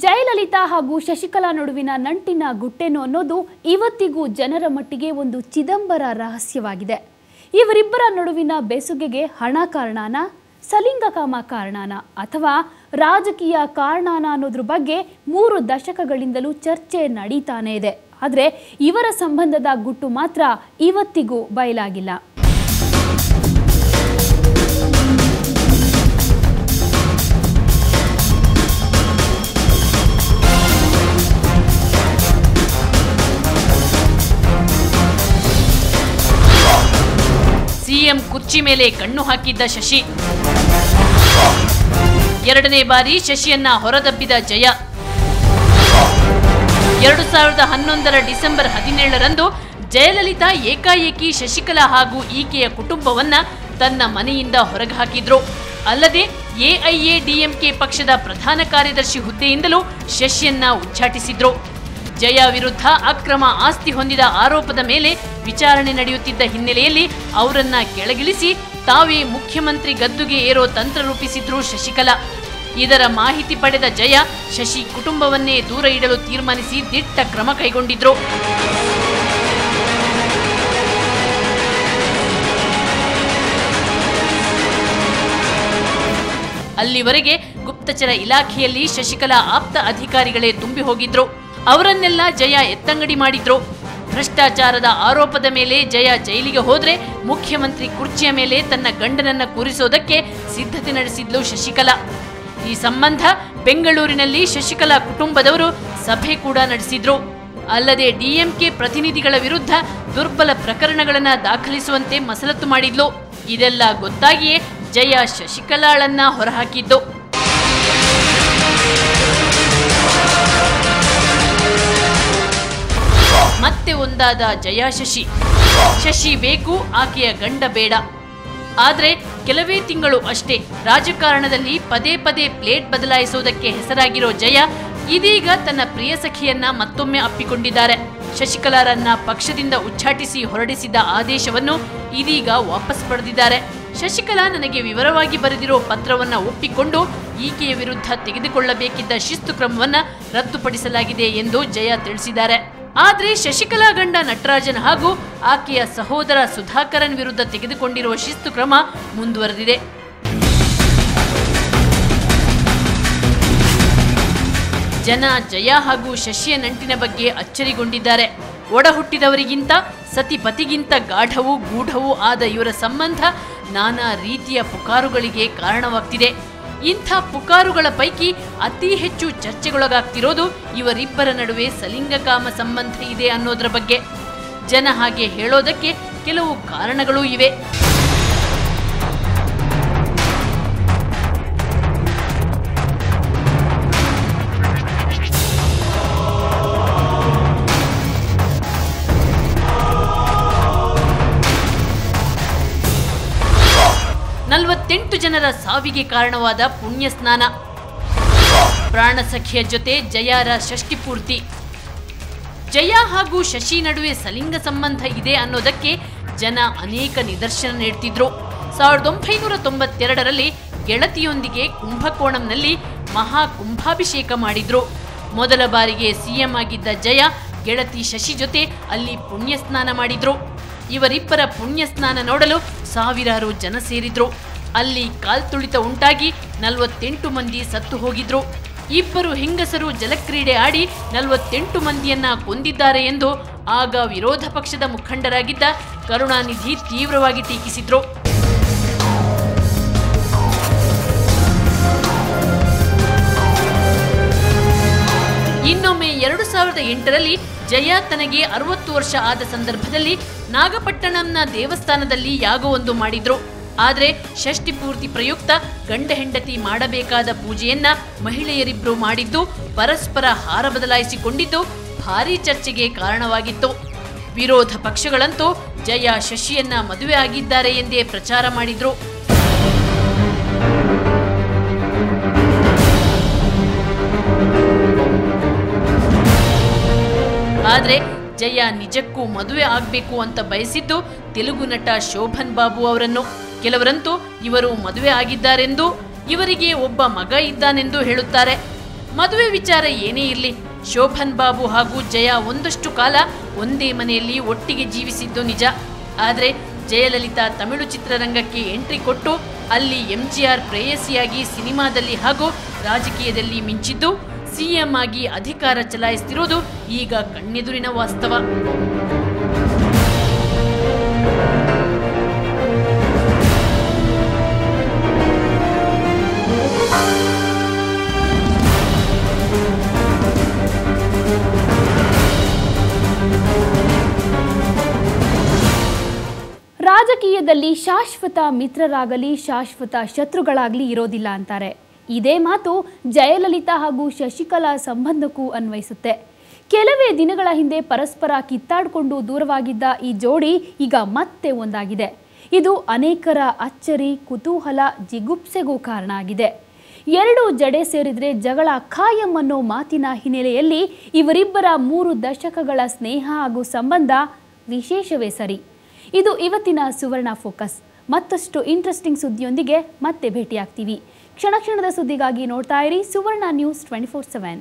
ಜಯಲಲಿತಾ ಹಾಗೂ ಶಶಿಕಲಾ ನಡುವಿನ ನಂಟಿನ ಗುಟ್ಟೇನು ಅನ್ನೋದು ಇವತ್ತಿಗೂ ಜನರ ಮಟ್ಟಿಗೆ ಒಂದು ಚಿದಂಬರ ರಹಸ್ಯವಾಗಿದೆ. ಇವರಿಬ್ಬರ ನಡುವಿನ ಬೇಸುಗೆಗೆ ಹಣ ಕಾರಣನಾ, ಸಲಿಂಗಕಾಮ ಕಾರಣನಾ ಅಥವಾ ರಾಜಕೀಯ ಕಾರಣನಾ ಅನ್ನೋದ್ರ ಬಗ್ಗೆ 3 ದಶಕಗಳಿಂದಲೂ ಚರ್ಚೆ ನಡೀತಾನೇ ಇದೆ. ಆದರೆ ಇವರ ಸಂಬಂಧದ ಗುಟ್ಟು ಮಾತ್ರ ಇವತ್ತಿಗೂ ಬಯಲಾಗಿಲ್ಲ. ಸಿಎಂ ಕುರ್ಚಿ ಮೇಲೆ ಕಣ್ಣು ಹಾಕಿದ್ದ ಶಶಿ, ಎರಡನೇ ಬಾರಿ ಶಶಿಯನ್ನ ಹೊರದಬ್ಬಿದ ಜಯ. 2011 ಡಿಸೆಂಬರ್ 17ರಂದು ಜಯಲಲಿತಾ ಏಕಾಏಕಿ ಶಶಿಕಲಾ ಹಾಗೂ ಈಕೆಯ ಕುಟುಂಬವನ್ನ ತನ್ನ ಮನೆಯಿಂದ ಹೊರಗೆ ಹಾಕಿದ್ರು. ಅಲ್ಲದೆ ಎಐಎಡಿಎಂಕೆ ಪಕ್ಷದ ಪ್ರಧಾನ ಕಾರ್ಯದರ್ಶಿ ಹುದ್ದೆಯಿಂದಲೂ ಶಶಿಯನ್ನ ಉಚ್ಚಾಟಿಸಿದ್ರು. ಜಯ ವಿರುದ್ಧ ಅಕ್ರಮ ಆಸ್ತಿ ಹೊಂದಿದ ಆರೋಪದ ಮೇಲೆ ವಿಚಾರಣೆ ನಡೆಯುತ್ತಿದ್ದ ಹಿನ್ನೆಲೆಯಲ್ಲಿ ಅವರನ್ನ ಕೆಳಗಿಳಿಸಿ ತಾವೇ ಮುಖ್ಯಮಂತ್ರಿ ಗದ್ದುಗೆ ಏರೋ ತಂತ್ರ ರೂಪಿಸಿದ್ರು ಶಶಿಕಲಾ. ಇದರ ಮಾಹಿತಿ ಪಡೆದ ಜಯ ಶಶಿ ಕುಟುಂಬವನ್ನೇ ದೂರ ಇಡಲು ತೀರ್ಮಾನಿಸಿ ದಿಟ್ಟ ಕ್ರಮ ಕೈಗೊಂಡಿದ್ರು. ಅಲ್ಲಿವರೆಗೆ ಗುಪ್ತಚರ ಇಲಾಖೆಯಲ್ಲಿ ಶಶಿಕಲಾ ಆಪ್ತ ಅಧಿಕಾರಿಗಳೇ ತುಂಬಿ ಹೋಗಿದ್ರು. ಅವರನ್ನೆಲ್ಲ ಜಯ ಎತ್ತಂಗಡಿ ಮಾಡಿದ್ರು. ಭ್ರಷ್ಟಾಚಾರದ ಆರೋಪದ ಮೇಲೆ ಜಯ ಜೈಲಿಗೆ ಹೋದ್ರೆ ಮುಖ್ಯಮಂತ್ರಿ ಕುರ್ಚಿಯ ಮೇಲೆ ತನ್ನ ಗಂಡನನ್ನ ಕೂರಿಸೋದಕ್ಕೆ ಸಿದ್ಧತೆ ನಡೆಸಿದ್ಲು ಶಶಿಕಲಾ. ಈ ಸಂಬಂಧ ಬೆಂಗಳೂರಿನಲ್ಲಿ ಶಶಿಕಲಾ ಕುಟುಂಬದವರು ಸಭೆ ಕೂಡ ನಡೆಸಿದ್ರು. ಅಲ್ಲದೆ ಡಿಎಂಕೆ ಪ್ರತಿನಿಧಿಗಳ ವಿರುದ್ಧ ದುರ್ಬಲ ಪ್ರಕರಣಗಳನ್ನ ದಾಖಲಿಸುವಂತೆ ಮಸಲತ್ತು ಮಾಡಿದ್ಲು. ಇದೆಲ್ಲ ಗೊತ್ತಾಗಿಯೇ ಜಯ ಶಶಿಕಲಾಳನ್ನ ಹೊರಹಾಕಿದ್ದು. ಮತ್ತೆ ಒಂದಾದ ಜಯ ಶಶಿ ಬೇಕು, ಆಕೆಯ ಗಂಡ ಬೇಡ. ಆದ್ರೆ ಕೆಲವೇ ತಿಂಗಳು ಅಷ್ಟೇ ರಾಜಕಾರಣದಲ್ಲಿ ಪದೇ ಪದೇ ಪ್ಲೇಟ್ ಬದಲಾಯಿಸುವುದಕ್ಕೆ ಹೆಸರಾಗಿರೋ ಜಯ ಇದೀಗ ತನ್ನ ಪ್ರಿಯ ಸಖಿಯನ್ನ ಮತ್ತೊಮ್ಮೆ ಅಪ್ಪಿಕೊಂಡಿದ್ದಾರೆ. ಶಶಿಕಲಾರನ್ನ ಪಕ್ಷದಿಂದ ಉಚ್ಚಾಟಿಸಿ ಹೊರಡಿಸಿದ ಆದೇಶವನ್ನು ಇದೀಗ ವಾಪಸ್ ಪಡೆದಿದ್ದಾರೆ. ಶಶಿಕಲಾ ನನಗೆ ವಿವರವಾಗಿ ಬರೆದಿರೋ ಪತ್ರವನ್ನ ಒಪ್ಪಿಕೊಂಡು ಈಕೆಯ ವಿರುದ್ಧ ತೆಗೆದುಕೊಳ್ಳಬೇಕಿದ್ದ ಶಿಸ್ತು ಕ್ರಮವನ್ನ ರದ್ದುಪಡಿಸಲಾಗಿದೆ ಎಂದು ಜಯ ತಿಳಿಸಿದ್ದಾರೆ. ಆದ್ರೆ ಶಶಿಕಲಾ ಗಂಡ ನಟರಾಜನ್ ಹಾಗೂ ಆಕೆಯ ಸಹೋದರ ಸುಧಾಕರನ್ ವಿರುದ್ಧ ತೆಗೆದುಕೊಂಡಿರುವ ಶಿಸ್ತು ಕ್ರಮ ಮುಂದುವರೆದಿದೆ. ಜನ ಜಯ ಹಾಗೂ ಶಶಿಯ ನಂಟಿನ ಬಗ್ಗೆ ಅಚ್ಚರಿಗೊಂಡಿದ್ದಾರೆ. ಒಡ ಹುಟ್ಟಿದವರಿಗಿಂತ ಸತಿಪತಿಗಿಂತ ಗಾಢವೂ ಗೂಢವೂ ಆದ ಇವರ ಸಂಬಂಧ ನಾನಾ ರೀತಿಯ ಪುಕಾರುಗಳಿಗೆ ಕಾರಣವಾಗ್ತಿದೆ. ಇಂಥ ಪುಕಾರುಗಳ ಪೈಕಿ ಅತಿ ಹೆಚ್ಚು ಚರ್ಚೆಗೊಳಗಾಗ್ತಿರೋದು ಇವರಿಬ್ಬರ ನಡುವೆ ಸಲಿಂಗಕಾಮ ಸಂಬಂಧ ಇದೆ ಅನ್ನೋದ್ರ ಬಗ್ಗೆ. ಜನ ಹಾಗೆ ಹೇಳೋದಕ್ಕೆ ಕೆಲವು ಕಾರಣಗಳೂ ಇವೆ. ನಲವತ್ತೆಂಟು ಜನರ ಸಾವಿಗೆ ಕಾರಣವಾದ ಪುಣ್ಯ ಸ್ನಾನ, ಪ್ರಾಣಸಖಿಯ ಜೊತೆ ಜಯಾರ ಷಷ್ಠಿ ಪೂರ್ತಿ. ಜಯ ಹಾಗೂ ಶಶಿ ನಡುವೆ ಸಲಿಂಗ ಸಂಬಂಧ ಇದೆ ಅನ್ನೋದಕ್ಕೆ ಜನ ಅನೇಕ ನಿದರ್ಶನ ನೀಡ್ತಿದ್ರು. 1992ರಲ್ಲಿ ಗೆಳತಿಯೊಂದಿಗೆ ಕುಂಭಕೋಣಂನಲ್ಲಿ ಮಹಾ ಕುಂಭಾಭಿಷೇಕ ಮಾಡಿದ್ರು. ಮೊದಲ ಬಾರಿಗೆ ಸಿಎಂ ಆಗಿದ್ದ ಜಯ ಗೆಳತಿ ಶಶಿ ಜೊತೆ ಅಲ್ಲಿ ಪುಣ್ಯ ಸ್ನಾನ ಮಾಡಿದ್ರು. ಇವರಿಬ್ಬರ ಪುಣ್ಯ ಸ್ನಾನ ನೋಡಲು ಸಾವಿರಾರು ಜನ ಸೇರಿದ್ರು. ಅಲ್ಲಿ ಕಾಲ್ತುಳಿತ ಉಂಟಾಗಿ 48 ಮಂದಿ ಸತ್ತು ಹೋಗಿದ್ರು. ಇಬ್ಬರು ಹೆಂಗಸರು ಜಲಕ್ರೀಡೆ ಆಡಿ 48 ಮಂದಿಯನ್ನ ಕೊಂದಿದ್ದಾರೆ ಎಂದು ಆಗ ವಿರೋಧ ಪಕ್ಷದ ಮುಖಂಡರಾಗಿದ್ದ ಕರುಣಾನಿಧಿ ತೀವ್ರವಾಗಿ ಟೀಕಿಸಿದ್ರು. ಇನ್ನೊಮ್ಮೆ 2008ರಲ್ಲಿ ಜಯ ತನಗೆ 60 ವರ್ಷ ಆದ ಸಂದರ್ಭದಲ್ಲಿ ನಾಗಪಟ್ಟಣಂನ ದೇವಸ್ಥಾನದಲ್ಲಿ ಯಾಗವೊಂದು ಮಾಡಿದ್ರು. ಆದರೆ ಷಷ್ಠಿ ಪೂರ್ತಿ ಪ್ರಯುಕ್ತ ಗಂಡ ಹೆಂಡತಿ ಮಾಡಬೇಕಾದ ಪೂಜೆಯನ್ನ ಮಹಿಳೆಯರಿಬ್ರು ಮಾಡಿದ್ದು ಪರಸ್ಪರ ಹಾರ ಬದಲಾಯಿಸಿಕೊಂಡಿದ್ದು ಭಾರೀ ಚರ್ಚೆಗೆ ಕಾರಣವಾಗಿತ್ತು. ವಿರೋಧ ಪಕ್ಷಗಳಂತೂ ಜಯ ಶಶಿಯನ್ನ ಮದುವೆ ಆಗಿದ್ದಾರೆ ಎಂದೇ ಪ್ರಚಾರ ಮಾಡಿದ್ರು. ಆದ್ರೆ ಜಯ ನಿಜಕ್ಕೂ ಮದುವೆ ಆಗ್ಬೇಕು ಅಂತ ಬಯಸಿದ್ದು ತೆಲುಗು ನಟ ಶೋಭನ್ ಬಾಬು ಅವರನ್ನು. ಕೆಲವರಂತೂ ಇವರು ಮದುವೆ ಆಗಿದ್ದಾರೆಂದು, ಇವರಿಗೆ ಒಬ್ಬ ಮಗ ಇದ್ದಾನೆಂದು ಹೇಳುತ್ತಾರೆ. ಮದುವೆ ವಿಚಾರ ಏನೇ ಇರಲಿ, ಶೋಭನ್ ಬಾಬು ಹಾಗೂ ಜಯಾ ಒಂದಷ್ಟು ಕಾಲ ಒಂದೇ ಮನೆಯಲ್ಲಿ ಒಟ್ಟಿಗೆ ಜೀವಿಸಿದ್ದು ನಿಜ. ಆದರೆ ಜಯಲಲಿತಾ ತಮಿಳು ಚಿತ್ರರಂಗಕ್ಕೆ ಎಂಟ್ರಿ ಕೊಟ್ಟು ಅಲ್ಲಿ ಎಂಜಿಆರ್ ಪ್ರೇಯಸಿಯಾಗಿ ಸಿನಿಮಾದಲ್ಲಿ ಹಾಗೂ ರಾಜಕೀಯದಲ್ಲಿ ಮಿಂಚಿದ್ದು, ಸಿಎಂ ಆಗಿ ಅಧಿಕಾರ ಚಲಾಯಿಸುತ್ತಿರುವುದು ಈಗ ಕಣ್ಣೆದುರಿನ ವಾಸ್ತವ. ರಾಜಕೀಯದಲ್ಲಿ ಶಾಶ್ವತ ಮಿತ್ರರಾಗಲಿ ಶಾಶ್ವತ ಶತ್ರುಗಳಾಗಲಿ ಇರೋದಿಲ್ಲ ಅಂತಾರೆ. ಇದೇ ಮಾತು ಜಯಲಲಿತಾ ಹಾಗೂ ಶಶಿಕಲಾ ಸಂಬಂಧಕ್ಕೂ ಅನ್ವಯಿಸುತ್ತೆ. ಕೆಲವೇ ದಿನಗಳ ಹಿಂದೆ ಪರಸ್ಪರ ಕಿತ್ತಾಡಿಕೊಂಡು ದೂರವಾಗಿದ್ದ ಈ ಜೋಡಿ ಈಗ ಮತ್ತೆ ಒಂದಾಗಿದೆ. ಇದು ಅನೇಕರ ಅಚ್ಚರಿ, ಕುತೂಹಲ, ಜಿಗುಪ್ಸೆಗೂ ಕಾರಣ ಆಗಿದೆ. ಎರಡು ಜಡೆ ಸೇರಿದ್ರೆ ಜಗಳ ಖಾಯಂ ಅನ್ನೋ ಮಾತಿನ ಹಿನ್ನೆಲೆಯಲ್ಲಿ ಇವರಿಬ್ಬರ 3 ದಶಕಗಳ ಸ್ನೇಹ ಹಾಗೂ ಸಂಬಂಧ ವಿಶೇಷವೇ ಸರಿ. ಇದು ಇವತ್ತಿನ ಸುವರ್ಣ ಫೋಕಸ್. ಮತ್ತಷ್ಟು ಇಂಟ್ರೆಸ್ಟಿಂಗ್ ಸುದ್ದಿಯೊಂದಿಗೆ ಮತ್ತೆ ಭೇಟಿಯಾಗ್ತೀವಿ. ಕ್ಷಣ ಕ್ಷಣದ ಸುದ್ದಿಗಾಗಿ ನೋಡ್ತಾ ಇರಿ ಸುವರ್ಣ ನ್ಯೂಸ್ 24/7.